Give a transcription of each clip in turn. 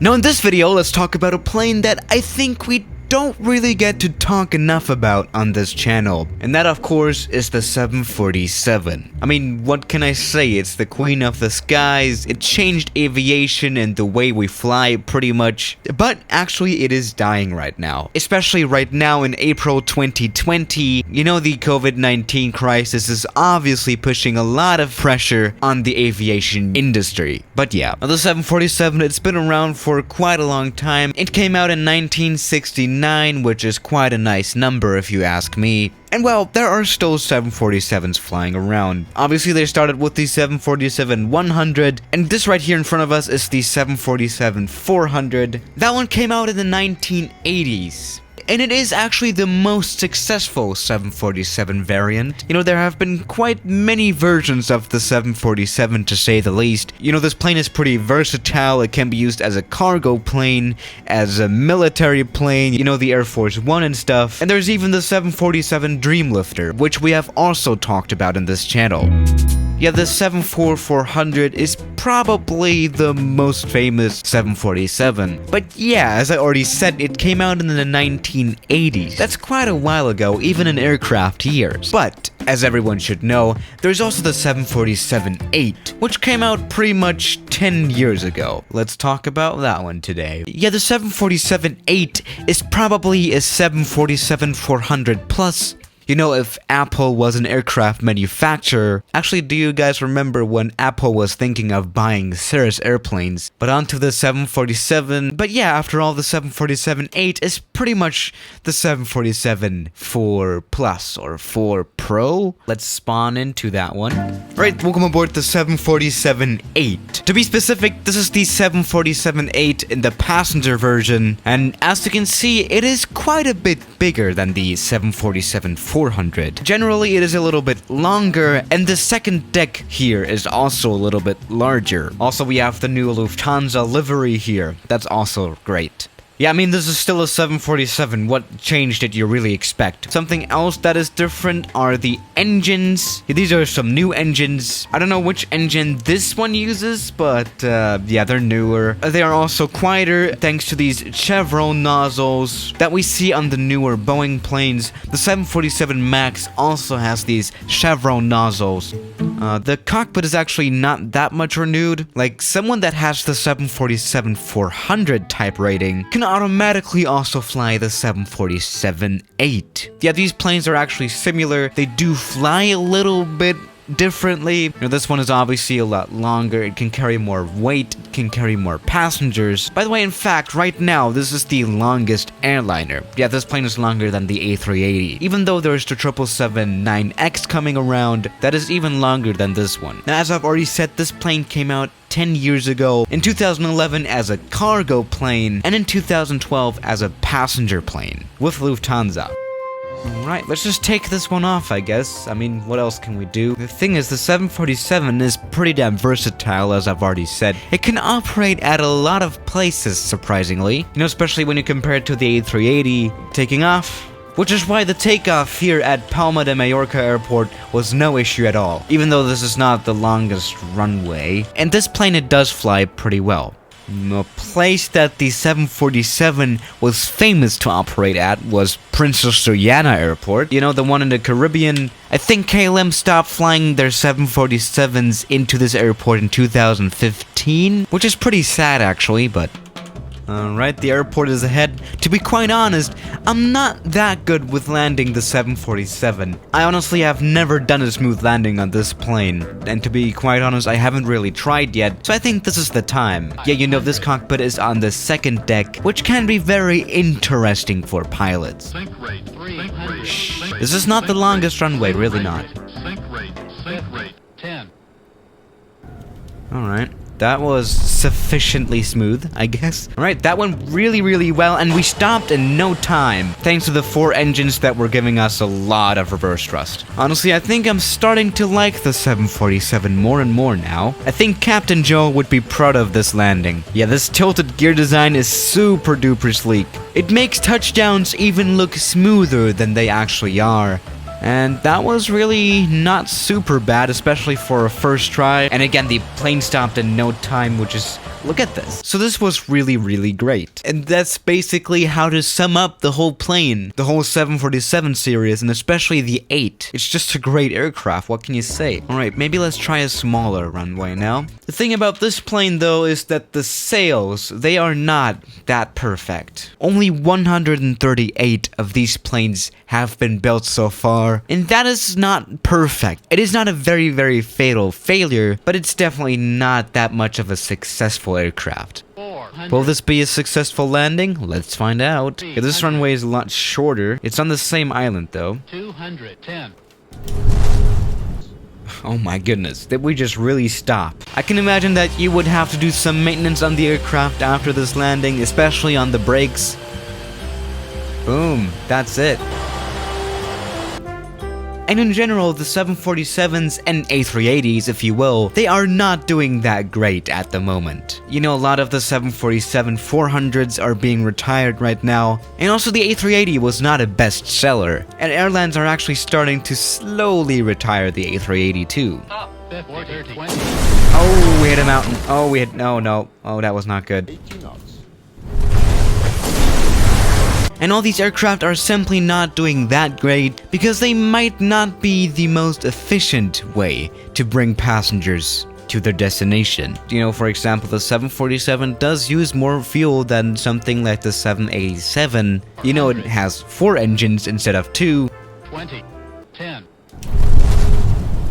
Now in this video, let's talk about a plane that I think we don't really get to talk enough about on this channel, and that of course is the 747. I mean, what can I say? It's the queen of the skies. It changed aviation and the way we fly pretty much, but actually it is dying right now, especially right now in April 2020. You know, the COVID-19 crisis is obviously pushing a lot of pressure on the aviation industry. But yeah, the 747, it's been around for quite a long time. It came out in 1969, which is quite a nice number if you ask me. And well, there are still 747s flying around. Obviously they started with the 747-100, and this right here in front of us is the 747-400. That one came out in the 1980s. And it is actually the most successful 747 variant. You know, there have been quite many versions of the 747 to say the least. You know, this plane is pretty versatile. It can be used as a cargo plane, as a military plane, you know, the Air Force One and stuff. And there's even the 747 Dreamlifter, which we have also talked about in this channel. Yeah, the 747-400 is probably the most famous 747. But yeah, as I already said, it came out in the 1980s. That's quite a while ago, even in aircraft years. But, as everyone should know, there's also the 747-8, which came out pretty much 10 years ago. Let's talk about that one today. Yeah, the 747-8 is probably a 747-400 plus. You know, if Apple was an aircraft manufacturer, actually, do you guys remember when Apple was thinking of buying Cirrus airplanes? But onto the 747, but yeah, after all, the 747-8 is pretty much the 747-4 Plus or 4 Pro. Let's spawn into that one. Right, welcome aboard the 747-8. To be specific, this is the 747-8 in the passenger version, and as you can see, it is quite a bit bigger than the 747-400. Generally, it is a little bit longer, and the second deck here is also a little bit larger. Also, we have the new Lufthansa livery here. That's also great. Yeah, I mean, this is still a 747. What change did you really expect? Something else that is different are the engines. These are some new engines. I don't know which engine this one uses, but yeah, they're newer. They are also quieter thanks to these chevron nozzles that we see on the newer Boeing planes. The 747 MAX also has these chevron nozzles. The cockpit is actually not that much renewed. Like, someone that has the 747-400 type rating can automatically also fly the 747-8. Yeah, these planes are actually similar. They do fly a little bit differently. You know, this one is obviously a lot longer. It can carry more weight, it can carry more passengers. By the way, in fact, right now, this is the longest airliner. Yeah, this plane is longer than the A380. Even though there's the 777-9X coming around, that is even longer than this one. Now, as I've already said, this plane came out 10 years ago, in 2011 as a cargo plane, and in 2012 as a passenger plane, with Lufthansa. Alright, let's just take this one off, I guess. I mean, what else can we do? The thing is, the 747 is pretty damn versatile, as I've already said. It can operate at a lot of places, surprisingly. You know, especially when you compare it to the A380 taking off. Which is why the takeoff here at Palma de Mallorca Airport was no issue at all, even though this is not the longest runway. And this plane, it does fly pretty well. A place that the 747 was famous to operate at was Princess Diana Airport. You know, the one in the Caribbean. I think KLM stopped flying their 747s into this airport in 2015, which is pretty sad actually, but alright, the airport is ahead. To be quite honest, I'm not that good with landing the 747. I honestly have never done a smooth landing on this plane. And to be quite honest, I haven't really tried yet, so I think this is the time. Yeah, you know, this cockpit is on the second deck, which can be very interesting for pilots. This is not the longest runway, really not. Alright. That was sufficiently smooth, I guess. Alright, that went really well, and we stopped in no time, thanks to the 4 engines that were giving us a lot of reverse thrust. Honestly, I think I'm starting to like the 747 more and more now. I think Captain Joe would be proud of this landing. Yeah, this tilted gear design is super duper sleek. It makes touchdowns even look smoother than they actually are. And that was really not super bad, especially for a first try. And again, the plane stopped in no time, which is Look at this. So this was really great. And that's basically how to sum up the whole plane, the whole 747 series, and especially the 8. It's just a great aircraft, what can you say? Alright, maybe let's try a smaller runway now. The thing about this plane though is that the sails, they are not that perfect. Only 138 of these planes have been built so far, and that is not perfect. It is not a very fatal failure, but it's definitely not that much of a successful aircraft. Will this be a successful landing? Let's find out. Okay, this runway is a lot shorter. It's on the same island though. 210. Oh my goodness, did we just really stop? I can imagine that you would have to do some maintenance on the aircraft after this landing, especially on the brakes. Boom, that's it. And in general, the 747s and A380s, if you will, they are not doing that great at the moment. You know, a lot of the 747-400s are being retired right now, and also the A380 was not a bestseller, and airlines are actually starting to slowly retire the A380 too. Oh, we hit a mountain. Oh, we hit, no. Oh, that was not good. And all these aircraft are simply not doing that great because they might not be the most efficient way to bring passengers to their destination. You know, for example, the 747 does use more fuel than something like the 787. You know, it has 4 engines instead of 2. 20, 10.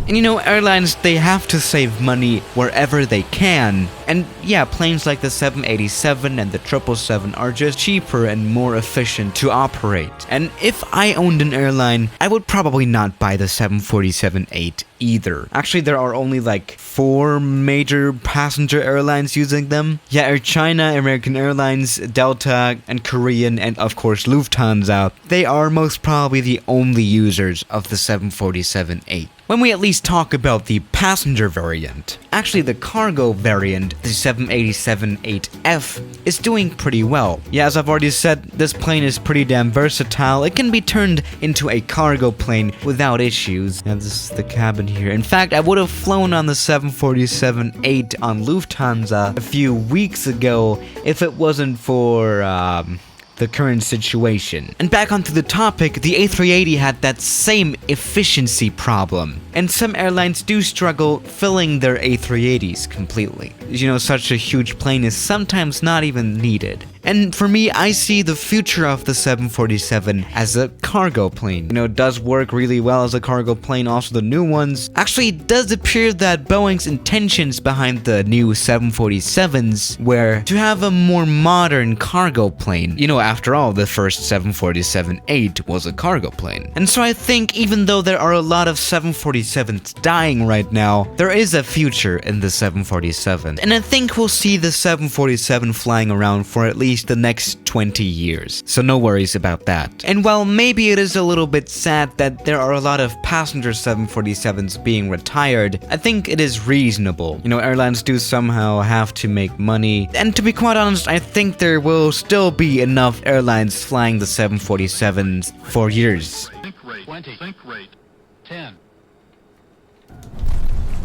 And you know, airlines, they have to save money wherever they can. And yeah, planes like the 787 and the 777 are just cheaper and more efficient to operate. And if I owned an airline, I would probably not buy the 747-8 either. Actually, there are only like 4 major passenger airlines using them. Yeah, Air China, American Airlines, Delta, and Korean, and of course Lufthansa. They are most probably the only users of the 747-8. When we at least talk about the passenger variant, actually the cargo variant, the 787-8F, is doing pretty well. Yeah, as I've already said, this plane is pretty damn versatile. It can be turned into a cargo plane without issues. And this is the cabin here. In fact, I would have flown on the 747-8 on Lufthansa a few weeks ago if it wasn't for, the current situation. And back onto the topic, the A380 had that same efficiency problem. And some airlines do struggle filling their A380s completely. You know, such a huge plane is sometimes not even needed. And for me, I see the future of the 747 as a cargo plane. You know, it does work really well as a cargo plane, also the new ones. Actually, it does appear that Boeing's intentions behind the new 747s were to have a more modern cargo plane. You know, after all, the first 747-8 was a cargo plane. And so I think even though there are a lot of 747s dying right now, there is a future in the 747. And I think we'll see the 747 flying around for at least the next 20 years. So no worries about that. And while maybe it is a little bit sad that there are a lot of passenger 747s being retired, I think it is reasonable. You know, airlines do somehow have to make money. And to be quite honest, I think there will still be enough airlines flying the 747s for years. Think rate 20. Think rate 10.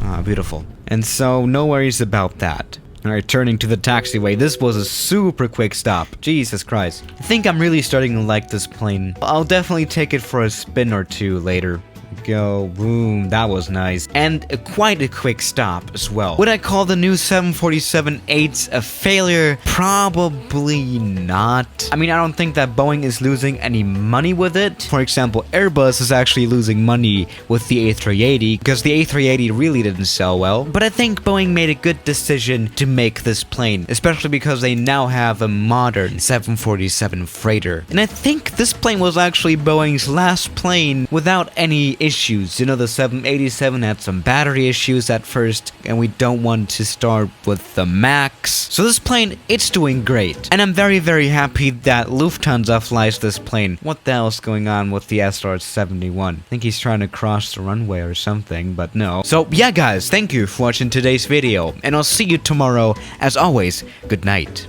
Ah, beautiful. And so no worries about that. Alright, turning to the taxiway. This was a super quick stop. Jesus Christ. I think I'm really starting to like this plane. I'll definitely take it for a spin or two later. Go, boom, that was nice. And quite a quick stop as well. Would I call the new 747-8s a failure? Probably not. I mean, I don't think that Boeing is losing any money with it. For example, Airbus is actually losing money with the A380 because the A380 really didn't sell well. But I think Boeing made a good decision to make this plane, especially because they now have a modern 747 freighter. And I think this plane was actually Boeing's last plane without any issues. You know, the 787 had some battery issues at first, and we don't want to start with the Max. So this plane, it's doing great. And I'm very happy that Lufthansa flies this plane. What the hell is going on with the SR-71? I think he's trying to cross the runway or something, but no. So yeah guys, thank you for watching today's video, and I'll see you tomorrow. As always, good night.